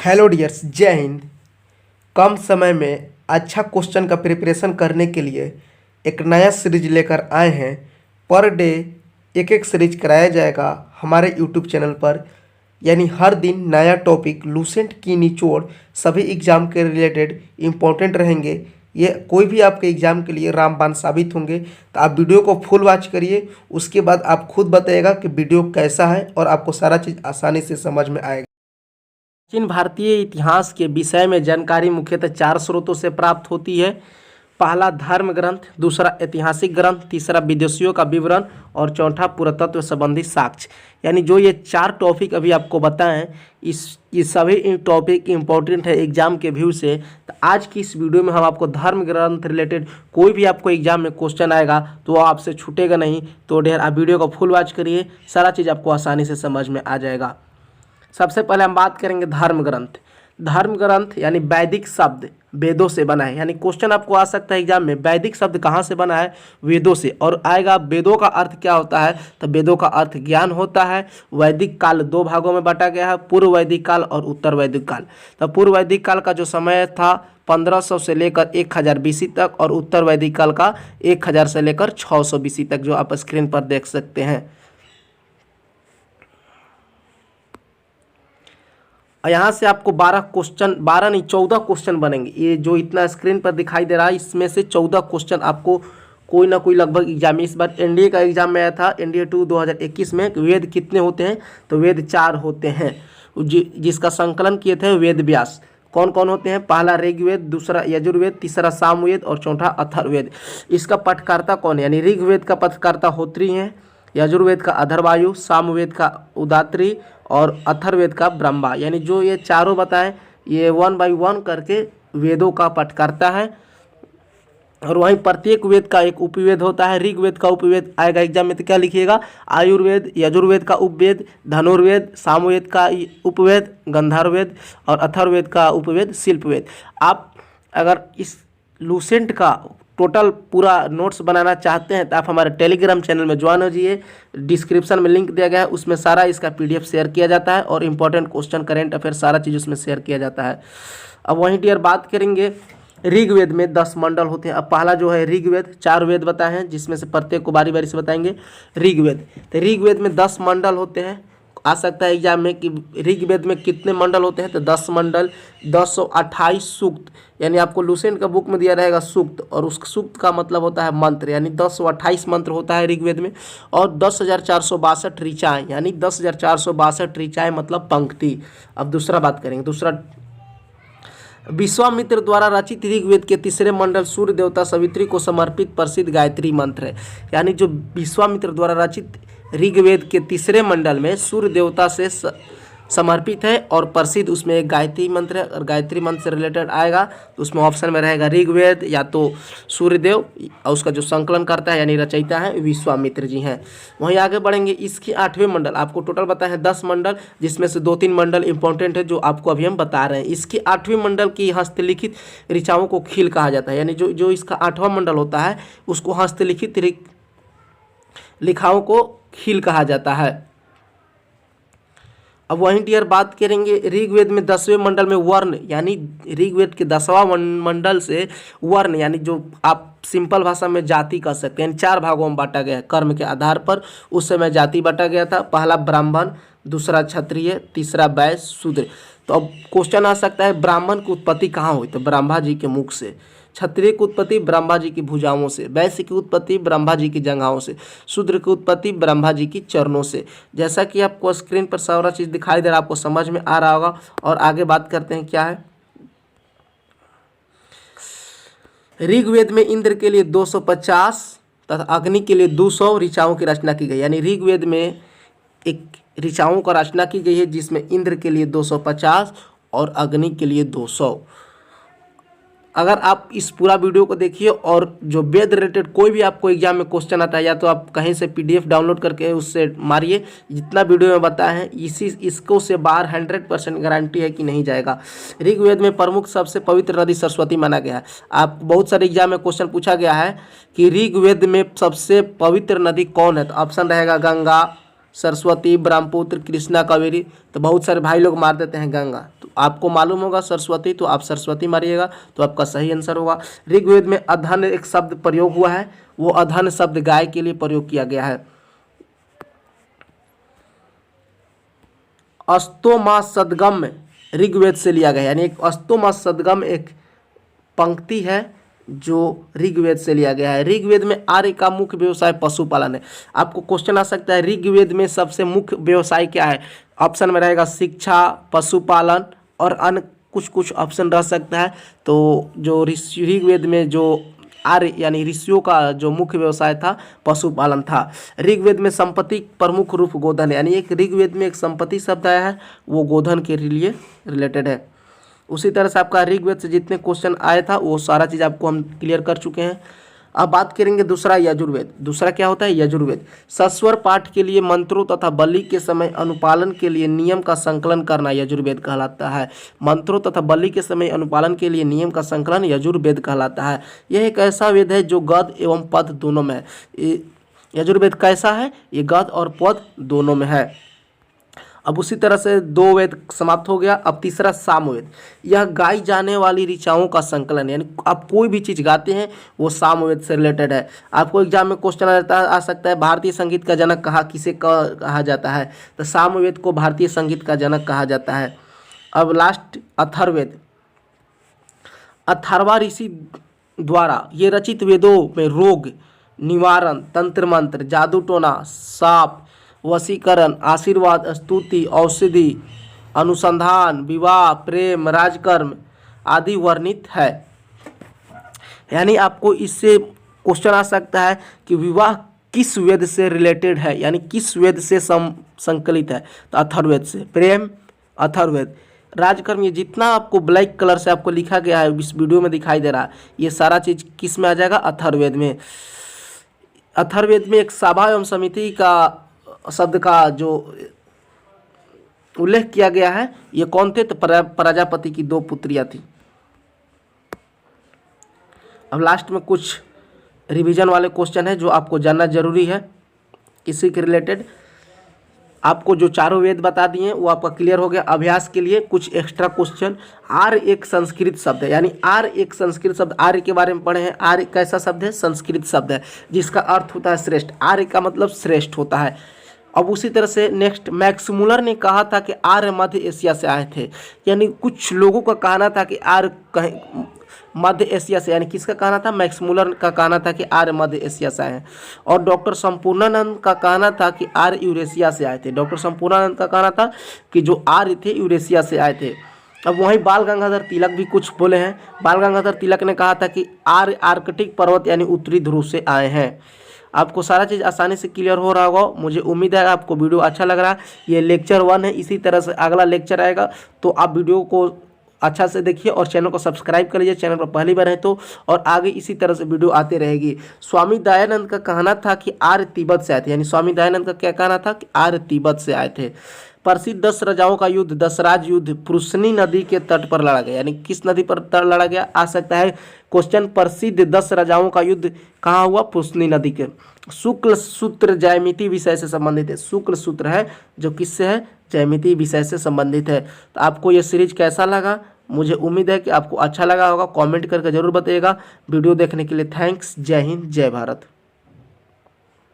Hello dears, जय हिंद। कम समय में अच्छा क्वेश्चन का प्रिपरेशन करने के लिए एक नया सीरीज लेकर आए हैं। पर डे एक एक सीरीज कराया जाएगा हमारे यूट्यूब चैनल पर, यानी हर दिन नया टॉपिक लूसेंट की निचोड़ सभी एग्ज़ाम के रिलेटेड इम्पोर्टेंट रहेंगे। ये कोई भी आपके एग्ज़ाम के लिए रामबाण साबित होंगे। तो आप वीडियो को फुल वॉच करिए, उसके बाद आप खुद बताइएगा कि वीडियो कैसा है और आपको सारा चीज़ आसानी से समझ में आएगा। प्राचीन भारतीय इतिहास के विषय में जानकारी मुख्यतः 4 स्रोतों से प्राप्त होती है। पहला धर्म ग्रंथ, दूसरा ऐतिहासिक ग्रंथ, तीसरा विदेशियों का विवरण और चौथा पुरातत्व संबंधी साक्ष्य। यानी जो ये 4 टॉपिक अभी आपको बताएं, ये सभी टॉपिक इंपॉर्टेंट है एग्जाम के व्यू से। तो आज की इस वीडियो में हम आपको धर्म ग्रंथ रिलेटेड कोई भी आपको एग्जाम में क्वेश्चन आएगा तो वो आपसे छूटेगा नहीं। तो ढेर आप वीडियो को फुल वॉच करिए, सारा चीज़ आपको आसानी से समझ में आ जाएगा। सबसे पहले हम बात करेंगे धर्म ग्रंथ। धर्म ग्रंथ यानी वैदिक शब्द वेदों से बना है। यानी क्वेश्चन आपको आ सकता है एग्जाम में, वैदिक शब्द कहाँ से बना है? वेदों से। और आएगा वेदों का अर्थ क्या होता है? तो वेदों का अर्थ ज्ञान होता है। वैदिक काल 2 भागों में बांटा गया है, पूर्व वैदिक काल और उत्तर वैदिक काल। तो पूर्व वैदिक काल का जो समय था 1500 से लेकर 1000 BC तक, और उत्तर वैदिक काल का 1000 से लेकर 600 BC तक, जो आप स्क्रीन पर देख सकते हैं। यहाँ से आपको 12 नहीं 14 क्वेश्चन बनेंगे। ये जो इतना स्क्रीन पर दिखाई दे रहा है, इसमें से 14 क्वेश्चन आपको कोई ना कोई लगभग एग्जाम में, इस बार एनडीए का एग्जाम में आया था, एनडीए 2 2021 में। वेद कितने होते हैं? तो वेद 4 होते हैं, जिसका संकलन किए थे वेद व्यास। कौन कौन होते हैं? पहला ऋग्वेद, दूसरा यजुर्वेद, तीसरा सामवेद और चौथा अथर्ववेद। इसका पठकर्ता कौन है? यानी ऋग्वेद का पठकर्ता होत्री हैं, यजुर्वेद का अधर्वायु, सामवेद का उदात्री और अथर्ववेद का ब्रह्मा। यानी जो ये चारों बताएं, ये 1 बाय 1 करके वेदों का पाठ करता है। और वहीं प्रत्येक वेद का एक उपवेद होता है। ऋग्वेद का उपवेद आएगा एग्जाम में तो क्या लिखिएगा? आयुर्वेद, यजुर्वेद का उपवेद, धनुर्वेद, सामवेद का उपवेद, गंधर्ववेद और अथर्ववेद का उपवेद शिल्पवेद। आप अगर इस लूसेंट का टोटल पूरा नोट्स बनाना चाहते हैं तो आप हमारे टेलीग्राम चैनल में ज्वाइन हो जाइए। डिस्क्रिप्शन में लिंक दिया गया है, उसमें सारा इसका PDF शेयर किया जाता है और इंपॉर्टेंट क्वेश्चन, करेंट अफेयर सारा चीज़ उसमें शेयर किया जाता है। अब वहीं डियर बात करेंगे, ऋग्वेद में 10 मंडल होते हैं। अब पहला जो है ऋग्वेद, 4 वेद बताए हैं, जिसमें से प्रत्येक को बारी बारी से बताएंगे। ऋग्वेद, तो ऋग्वेद में 10 मंडल होते हैं। आ सकता है एग्जाम में कि ऋग्वेद में कितने मंडल होते हैं? तो 10 मंडल, 1028 सूक्त। यानी आपको लूसेंट का बुक में दिया रहेगा सूक्त, और उस सूक्त का मतलब होता है मंत्र। यानी 1028 मंत्र होता है ऋग्वेद में। और 10,462 ऋचाएँ, यानी 10,462 ऋचाएँ मतलब पंक्ति। अब दूसरा बात करेंगे। दूसरा, विश्वामित्र द्वारा रचित ऋग्वेद के तीसरे मंडल सूर्य देवता सवित्री को समर्पित प्रसिद्ध गायत्री मंत्र है। यानी जो विश्वामित्र द्वारा रचित ऋग्वेद के तीसरे मंडल में सूर्य देवता से समर्पित है और प्रसिद्ध उसमें एक गायत्री मंत्र है। और गायत्री मंत्र से रिलेटेड आएगा तो उसमें ऑप्शन में रहेगा ऋग्वेद या तो सूर्यदेव, और उसका जो संकलन करता है यानी रचयिता है विश्वामित्र जी हैं। वहीं आगे बढ़ेंगे, इसके 8वें मंडल, आपको टोटल बताए हैं 10 मंडल, जिसमें से 2-3 मंडल इंपॉर्टेंट है जो आपको अभी हम बता रहे हैं। इसके 8वें मंडल की हस्तलिखित ऋचाओं को खील कहा जाता है। यानी जो इसका 8वां मंडल होता है उसको हस्तलिखित लिखाओं को खील कहा जाता है। अब वहीं डियर बात करेंगे, ऋग्वेद में 10वें मंडल में वर्ण, यानी ऋग्वेद के 10वां मंडल से वर्ण, यानी जो आप सिंपल भाषा में जाति कह सकते हैं, 4 भागों में बांटा गया है कर्म के आधार पर। उस समय जाति बांटा गया था, पहला ब्राह्मण, दूसरा क्षत्रिय, तीसरा वैश्य, शूद्र। तो अब क्वेश्चन आ सकता है, ब्राह्मण की उत्पत्ति कहाँ हुई? तो ब्रह्मा जी के मुख से। क्षत्रिय की उत्पत्ति ब्रह्मा जी की भुजाओं से। वैश्य की उत्पत्ति ब्रह्मा जी की जंघाओं से। शूद्र की उत्पत्ति ब्रह्मा जी की चरणों से। जैसा कि आपको स्क्रीन पर सारा चीज़ दिखाई दे रहा है, आपको समझ में आ रहा होगा। और आगे बात करते हैं क्या है। ऋग्वेद में इंद्र के लिए 250 तथा अग्नि के लिए 200 ऋचाओं की रचना की गई। यानी ऋग्वेद में एक ऋचाओं का रचना की गई है, जिसमें इंद्र के लिए 250 और अग्नि के लिए 200। अगर आप इस पूरा वीडियो को देखिए और जो वेद रिलेटेड कोई भी आपको एग्जाम में क्वेश्चन आता है, या तो आप कहीं से PDF डाउनलोड करके उससे मारिए, जितना वीडियो में बताया है इसको से बाहर 100% गारंटी है कि नहीं जाएगा। ऋग्वेद में प्रमुख सबसे पवित्र नदी सरस्वती माना गया है। आप बहुत सारे एग्जाम में क्वेश्चन पूछा गया है कि ऋग्वेद में सबसे पवित्र नदी कौन है? तो ऑप्शन रहेगा गंगा, सरस्वती, ब्रह्मपुत्र, कृष्णा, कावेरी। तो बहुत सारे भाई लोग मार देते हैं गंगा, तो आपको मालूम होगा सरस्वती, तो आप सरस्वती मारिएगा तो आपका सही आंसर होगा। ऋग्वेद में अधन एक शब्द प्रयोग हुआ है, वो अधन शब्द गाय के लिए प्रयोग किया गया है। अस्तोमा सदगम ऋग्वेद से लिया गया है, यानी एक अस्तोमा सदगम एक पंक्ति है जो ऋग्वेद से लिया गया है। ऋग्वेद में आर्य का मुख्य व्यवसाय पशुपालन है। आपको क्वेश्चन आ सकता है ऋग्वेद में सबसे मुख्य व्यवसाय क्या है? ऑप्शन में रहेगा शिक्षा, पशुपालन और अन्य कुछ कुछ ऑप्शन रह सकता है। तो जो ऋग्वेद में जो आर्य यानी ऋषियों का जो मुख्य व्यवसाय था पशुपालन था। ऋग्वेद में संपत्ति प्रमुख रूप गोधन है, यानी एक ऋग्वेद में एक संपत्ति शब्द आया है वो गोधन के लिए रिलेटेड है। उसी तरह से आपका ऋग्वेद से जितने क्वेश्चन आया था वो सारा चीज़ आपको हम क्लियर कर चुके हैं। अब बात करेंगे दूसरा यजुर्वेद। दूसरा क्या होता है? यजुर्वेद सस्वर पाठ के लिए मंत्रों तथा बलि के समय अनुपालन के लिए नियम का संकलन करना यजुर्वेद कहलाता है। मंत्रों तथा बलि के समय अनुपालन के लिए नियम का संकलन यजुर्वेद कहलाता है। यह एक ऐसा वेद है जो गद्य एवं पद दोनों में है। यजुर्वेद कैसा है? ये गद्य और पद दोनों में है। अब उसी तरह से दो वेद समाप्त हो गया। अब तीसरा सामवेद। यह गाई जाने वाली ऋचाओं का संकलन है, यानी आप कोई भी चीज़ गाते हैं वो सामवेद से रिलेटेड है। आपको एग्जाम में क्वेश्चन आ सकता है भारतीय संगीत का जनक किसे कहा जाता है? तो सामवेद को भारतीय संगीत का जनक कहा जाता है। अब लास्ट अथर्ववेद। अथर्वा ऋषि द्वारा ये रचित वेदों में रोग निवारण, तंत्र मंत्र, जादू टोना, साप, वशीकरण, आशीर्वाद, स्तुति, औषधि, अनुसंधान, विवाह, प्रेम, राजकर्म आदि वर्णित है। यानी आपको इससे क्वेश्चन आ सकता है कि विवाह किस वेद से रिलेटेड है, यानी किस वेद से संकलित है? तो अथर्ववेद से। प्रेम अथर्ववेद, राजकर्म, ये जितना आपको ब्लैक कलर से आपको लिखा गया है इस वीडियो में दिखाई दे रहा है, ये सारा चीज़ किस में आ जाएगा? अथर्ववेद में। अथर्ववेद में एक सभा एवं समिति का शब्द का जो उल्लेख किया गया है, ये कौन थे? तो प्रजापति की दो पुत्रियां थी। अब लास्ट में कुछ रिवीजन वाले क्वेश्चन है जो आपको जानना जरूरी है इसी के रिलेटेड। आपको जो चारों वेद बता दिए वो आपका क्लियर हो गया। अभ्यास के लिए कुछ एक्स्ट्रा क्वेश्चन। आर्य एक संस्कृत शब्द है, यानी आर्य एक संस्कृत शब्द। आर्य के बारे में पढ़े हैं। आर्य कैसा शब्द है? संस्कृत शब्द है जिसका अर्थ होता है श्रेष्ठ। आर्य का मतलब श्रेष्ठ होता है। अब उसी तरह से नेक्स्ट, मैक्स मुलर ने कहा था कि आर्य मध्य एशिया से आए थे, यानी कुछ लोगों का कहना था कि आर्य कहीं मध्य एशिया से, यानी किसका कहना था? मैक्स मुलर का कहना था कि आर्य मध्य एशिया से आए हैं। और डॉक्टर संपूर्णानंद का कहना था कि आर्य यूरेशिया से आए थे। डॉक्टर संपूर्णानंद का कहना था कि जो आर्य थे यूरेशिया से आए थे। अब वहीं बाल गंगाधर तिलक भी कुछ बोले हैं। बाल गंगाधर तिलक ने कहा था कि आर्य आर्कटिक पर्वत यानी उत्तरी ध्रुव से आए हैं। आपको सारा चीज़ आसानी से क्लियर हो रहा होगा। मुझे उम्मीद है आपको वीडियो अच्छा लग रहा है। ये लेक्चर 1 है, इसी तरह से अगला लेक्चर आएगा, तो आप वीडियो को अच्छा से देखिए और चैनल को सब्सक्राइब कर लीजिए चैनल पर पहली बार है तो, और आगे इसी तरह से वीडियो आते रहेगी। स्वामी दयानंद का कहना था कि आर्य तिब्बत से आए थे, यानी स्वामी दयानंद का क्या कहना था? कि आर्य तिब्बत से आए थे। प्रसिद्ध 10 राजाओं का युद्ध, दसराज युद्ध पुरुषनी नदी के तट पर लड़ा गया, यानी किस नदी पर लड़ा गया? आ सकता है क्वेश्चन। प्रसिद्ध 10 राजाओं का युद्ध कहाँ हुआ? पुरुषनी नदी के। शुक्ल सूत्र ज्यामिति विषय से संबंधित है। शुक्ल सूत्र है जो किससे है? ज्यामिति विषय से संबंधित है। तो आपको ये सीरीज कैसा लगा? मुझे उम्मीद है कि आपको अच्छा लगा होगा। कमेंट करके जरूर बताइएगा। वीडियो देखने के लिए थैंक्स। जय हिंद, जय भारत।